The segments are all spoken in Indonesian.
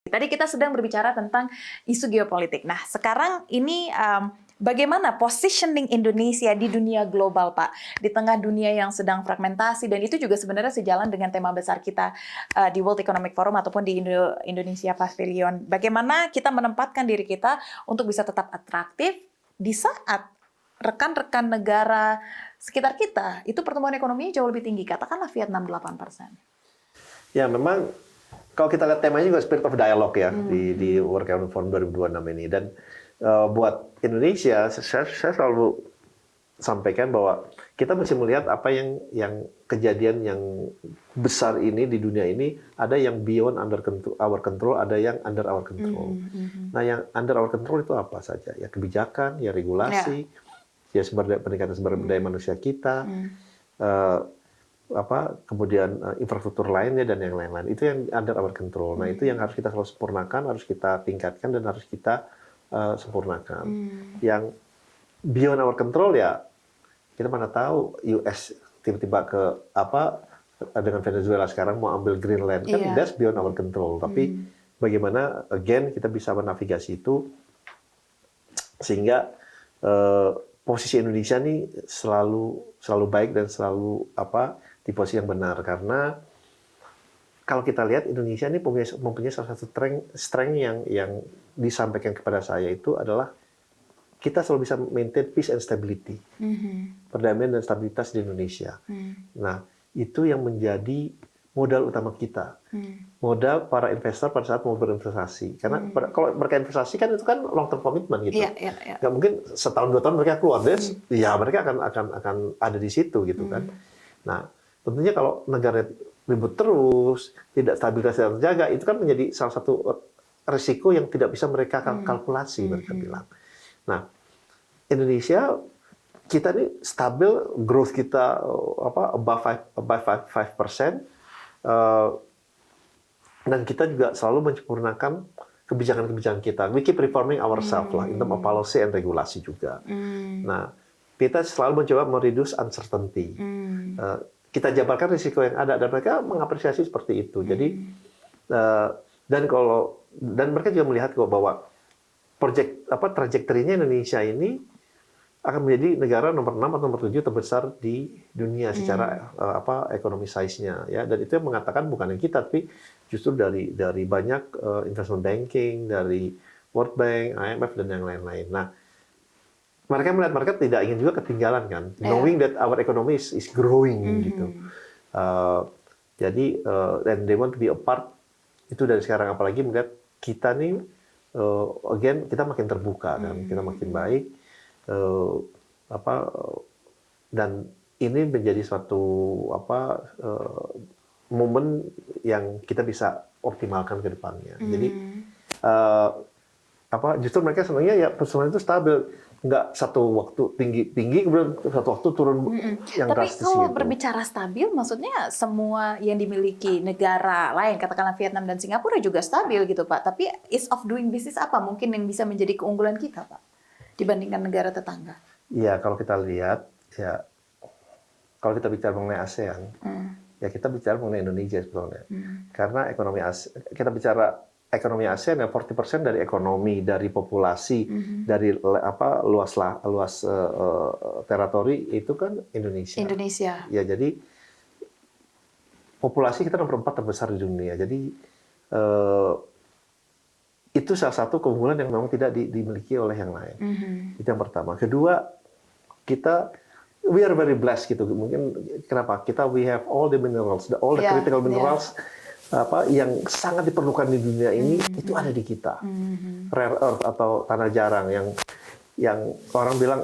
Tadi kita sedang berbicara tentang isu geopolitik. Nah, sekarang ini bagaimana positioning Indonesia di dunia global, Pak? Di tengah dunia yang sedang fragmentasi, dan itu juga sebenarnya sejalan dengan tema besar kita di World Economic Forum ataupun di Indonesia Pavilion. Bagaimana kita menempatkan diri kita untuk bisa tetap atraktif di saat rekan-rekan negara sekitar kita itu pertumbuhan ekonominya jauh lebih tinggi, katakanlah Vietnam 8%. Ya, memang kalau kita lihat temanya juga spirit of dialogue ya di World Economic Forum 2026 ini. Dan buat Indonesia, saya selalu sampaikan bahwa kita mesti melihat apa yang kejadian yang besar ini di dunia ini, ada yang beyond our control, ada yang under our control. Nah, yang under our control itu apa saja? Ya kebijakan, ya regulasi, ya peningkatan sumber daya manusia kita, kemudian infrastruktur lainnya dan yang lain-lain. Itu yang under our control. Nah, itu yang harus kita selalu sempurnakan, harus kita tingkatkan dan harus kita sempurnakan. Yang beyond our control ya kita mana tahu US tiba-tiba dengan Venezuela sekarang mau ambil Greenland, kan that's beyond our control. Tapi bagaimana again kita bisa menavigasi itu sehingga posisi Indonesia nih selalu baik dan selalu di posisi yang benar. Karena kalau kita lihat Indonesia ini mempunyai salah satu strength yang disampaikan kepada saya itu adalah kita selalu bisa maintain peace and stability, perdamaian dan stabilitas di Indonesia. Nah, itu yang menjadi modal utama kita, modal para investor pada saat mau berinvestasi. Karena kalau mereka investasi kan itu kan long term commitment gitu, nggak mungkin setahun 2 tahun mereka keluar, ya mereka akan ada di situ gitu kan. Nah, tentunya kalau negara ribut terus, tidak stabilitas yang terjaga, itu kan menjadi salah satu risiko yang tidak bisa mereka kalkulasi, mereka bilang. Nah, Indonesia, kita ini stabil, growth kita above 5%, dan kita juga selalu menyempurnakan kebijakan-kebijakan kita. We keep reforming ourselves lah, in terms of policy and regulasi juga. Nah, kita selalu mencoba mereduce uncertainty. Kita jabarkan risiko yang ada dan mereka mengapresiasi seperti itu. Jadi dan mereka juga melihat bahwa trajektorinya Indonesia ini akan menjadi negara nomor 6 atau nomor 7 terbesar di dunia secara ekonomi size-nya ya. Dan itu yang mengatakan bukan yang kita, tapi justru dari banyak investment banking, dari World Bank, IMF dan yang lain-lain. Nah, mereka tidak ingin juga ketinggalan kan, knowing that our economy is growing gitu. Jadi and they want to be a part itu dari sekarang, apalagi melihat kita nih again kita makin terbuka kan, kita makin baik, dan ini menjadi suatu momen yang kita bisa optimalkan ke depannya. Jadi justru mereka senangnya ya persoalan itu stabil. Nggak satu waktu tinggi kemudian satu waktu turun yang drastis. Tapi kalau gitu. berbicara stabil, maksudnya semua yang dimiliki negara lain, katakanlah Vietnam dan Singapura juga stabil gitu Pak. Tapi ease of doing business apa mungkin yang bisa menjadi keunggulan kita Pak dibandingkan negara tetangga? Iya, kalau kita lihat ya, kalau kita bicara mengenai ASEAN, ya kita bicara mengenai Indonesia sebetulnya. Karena kita bicara ekonomi ASEAN ya 40% dari ekonomi, dari populasi, dari luas teritori itu kan Indonesia. Ya, jadi populasi kita nomor 4 terbesar di dunia. Jadi itu salah satu keunggulan yang memang tidak dimiliki oleh yang lain. Itu yang pertama. Kedua, we are very blessed gitu. Mungkin kenapa? We have all the minerals, all the critical minerals. Yang sangat diperlukan di dunia ini itu ada di kita. Rare earth atau tanah jarang yang orang bilang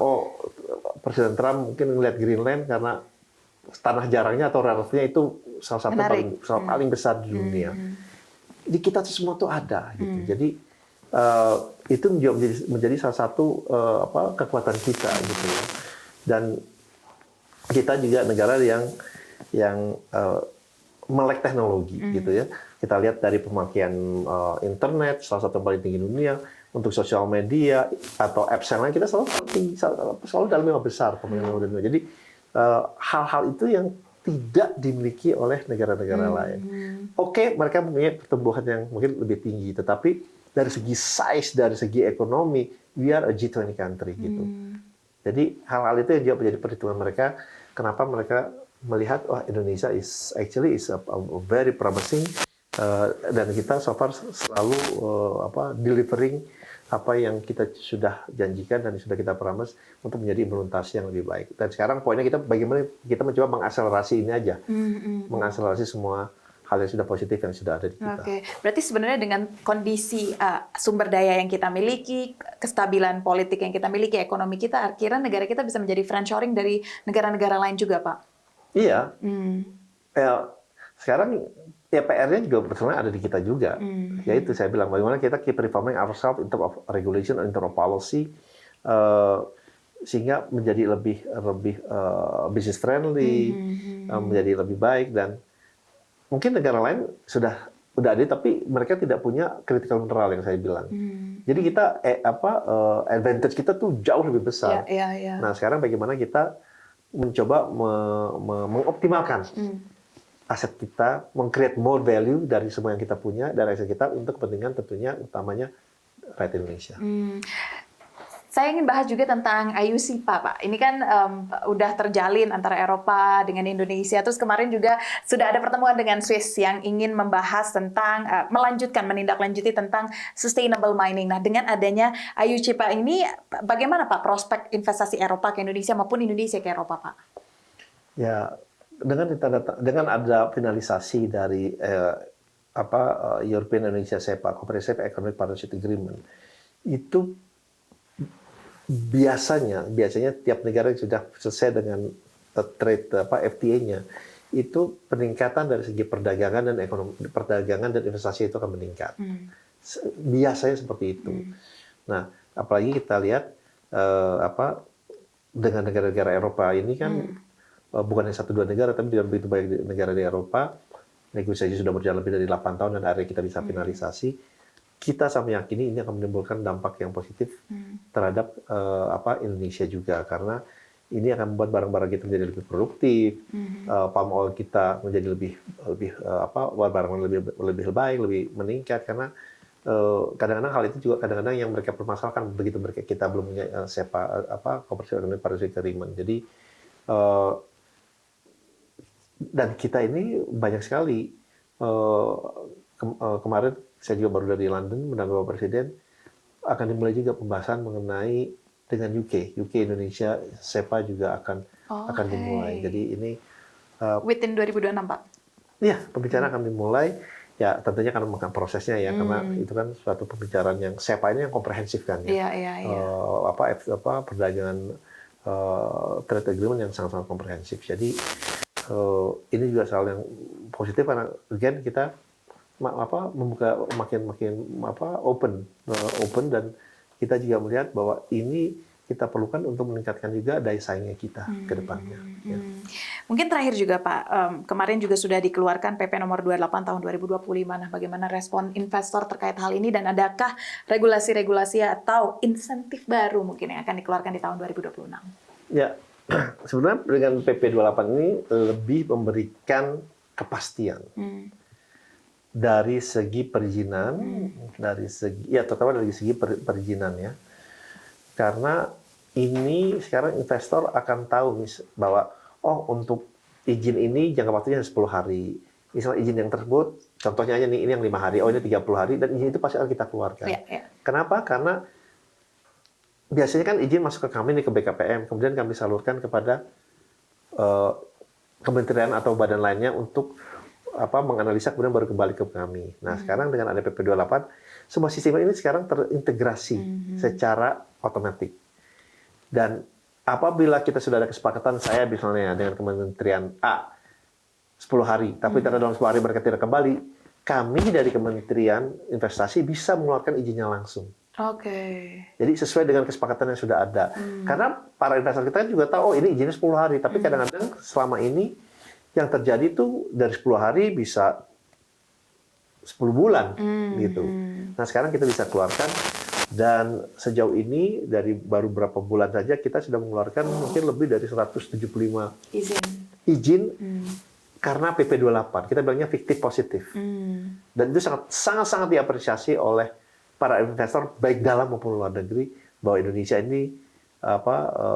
Presiden Trump mungkin ngelihat Greenland karena tanah jarangnya atau rare earth-nya itu salah satu paling besar di dunia. Di kita semua tuh ada gitu. Jadi itu menjadi salah satu kekuatan kita gitu ya. Dan kita juga negara yang melek teknologi gitu ya. Kita lihat dari pemakaian internet, salah satu yang paling tinggi dunia, untuk sosial media atau apps yang lain kita selalu dalam 5 besar pemakaian dunia. Jadi hal-hal itu yang tidak dimiliki oleh negara-negara lain. Oke, mereka punya pertumbuhan yang mungkin lebih tinggi, tetapi dari segi size, dari segi ekonomi, we are a G20 country gitu. Jadi hal-hal itu yang juga menjadi perhitungan mereka. Kenapa mereka melihat, wah Indonesia is a very promising, dan kita so far selalu delivering apa yang kita sudah janjikan dan sudah kita promise untuk menjadi implementasi yang lebih baik. Dan sekarang poinnya kita bagaimana kita mencoba mengakselerasi ini aja, mengakselerasi semua hal yang sudah positif yang sudah ada di kita. Oke, berarti sebenarnya dengan kondisi sumber daya yang kita miliki, kestabilan politik yang kita miliki, ekonomi kita, akhirnya negara kita bisa menjadi friendshoring dari negara-negara lain juga, Pak? Iya. Sekarang ya PR-nya juga sebenarnya ada di kita juga. Yaitu saya bilang bagaimana kita keep reforming ourselves in terms of regulation, in terms of policy, sehingga menjadi lebih business friendly, menjadi lebih baik. Dan mungkin negara lain udah ada, tapi mereka tidak punya critical mineral yang saya bilang. Jadi kita advantage kita tuh jauh lebih besar. Nah sekarang bagaimana kita mencoba mengoptimalkan aset kita, meng-create more value dari semua yang kita punya, dari aset kita untuk kepentingan tentunya utamanya rakyat Indonesia. Saya ingin bahas juga tentang IUCPA, Pak. Ini kan udah terjalin antara Eropa dengan Indonesia. Terus kemarin juga sudah ada pertemuan dengan Swiss yang ingin membahas tentang, menindaklanjuti tentang sustainable mining. Nah, dengan adanya IUCPA ini, bagaimana Pak prospek investasi Eropa ke Indonesia maupun Indonesia ke Eropa, Pak? Ya, dengan ada finalisasi dari European Indonesia CEPA, Comprehensive Economic Partnership Agreement, itu biasanya tiap negara yang sudah selesai dengan trade FTA-nya, itu peningkatan dari segi perdagangan dan ekonomi, perdagangan dan investasi itu akan meningkat. Biasanya seperti itu. Nah, apalagi kita lihat dengan negara-negara Eropa ini kan bukan hanya 1-2 negara, tapi begitu banyak negara di Eropa. Negosiasi sudah berjalan lebih dari 8 tahun dan akhirnya kita bisa finalisasi. Kita sama meyakini ini akan menimbulkan dampak yang positif terhadap Indonesia juga, karena ini akan membuat barang-barang kita menjadi lebih produktif, palm oil kita menjadi lebih barang lebih baik, lebih meningkat, karena kadang-kadang hal itu juga kadang-kadang yang mereka permasalahkan begitu kita belum punya CEPA, Comprehensive Economic Partnership Agreement. Jadi dan kita ini banyak sekali kemarin saya juga baru dari London mendampingi Bapak Presiden, akan dimulai juga pembahasan mengenai dengan UK Indonesia CEPA juga akan dimulai. Jadi ini within 2026, Pak. Iya, pembicaraan akan dimulai. Ya tentunya akan memakan prosesnya ya, karena itu kan suatu pembicaraan yang CEPA ini yang komprehensif kan ya. Perdagangan trade agreement yang sangat-sangat komprehensif. Jadi ini juga hal yang positif karena again kita membuka makin open dan kita juga melihat bahwa ini kita perlukan untuk meningkatkan juga daya saingnya kita ke depannya. Ya. Mungkin terakhir juga Pak, kemarin juga sudah dikeluarkan PP nomor 28 tahun 2025. Nah, bagaimana respon investor terkait hal ini dan adakah regulasi-regulasi atau insentif baru mungkin yang akan dikeluarkan di tahun 2026? Ya, sebenarnya dengan PP 28 ini lebih memberikan kepastian. Dari segi perizinan, terutama dari segi perizinan ya. Karena ini sekarang investor akan tahu bahwa untuk izin ini jangka waktunya 10 hari. Misalnya izin yang tersebut, contohnya aja nih, ini yang 5 hari, ini 30 hari, dan izin itu pasti akan kita keluarkan. Kenapa? Karena biasanya kan izin masuk ke kami nih, ke BKPM, kemudian kami salurkan kepada kementerian atau badan lainnya untuk menganalisa, kemudian baru kembali ke kami. Nah, sekarang dengan ada PP 28, semua sistem ini sekarang terintegrasi secara otomatis. Dan apabila kita sudah ada kesepakatan, saya misalnya dengan kementerian A 10 hari, tapi dalam 10 hari mereka tidak kembali, kami dari Kementerian Investasi bisa mengeluarkan izinnya langsung. Jadi sesuai dengan kesepakatan yang sudah ada. Karena para investor kita juga tahu, ini izinnya 10 hari, tapi kadang-kadang selama ini yang terjadi tuh dari 10 hari bisa 10 bulan gitu. Nah, sekarang kita bisa keluarkan, dan sejauh ini dari baru berapa bulan saja kita sudah mengeluarkan mungkin lebih dari 175 izin karena PP 28. Kita bilangnya fiktif positif. Dan itu sangat diapresiasi oleh para investor baik dalam maupun luar negeri bahwa Indonesia ini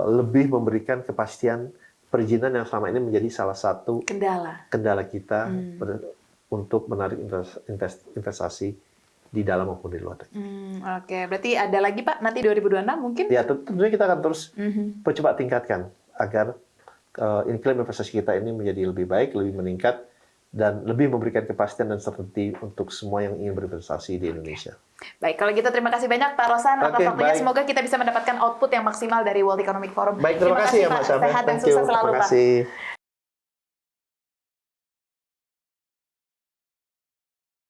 lebih memberikan kepastian perizinan yang selama ini menjadi salah satu kendala kita untuk menarik investasi di dalam maupun di luar negeri. Oke, berarti ada lagi Pak nanti 2026 mungkin? Ya, tentunya kita akan terus percepat tingkatkan agar iklim investasi kita ini menjadi lebih baik, lebih meningkat, dan lebih memberikan kepastian dan certainty untuk semua yang ingin berinvestasi di Indonesia. Baik, kalau gitu terima kasih banyak Pak Rosan atas waktunya. Baik. Semoga kita bisa mendapatkan output yang maksimal dari World Economic Forum. Baik, terima kasih ya Mbak Syafia. Sehat dan sukses selalu Pak.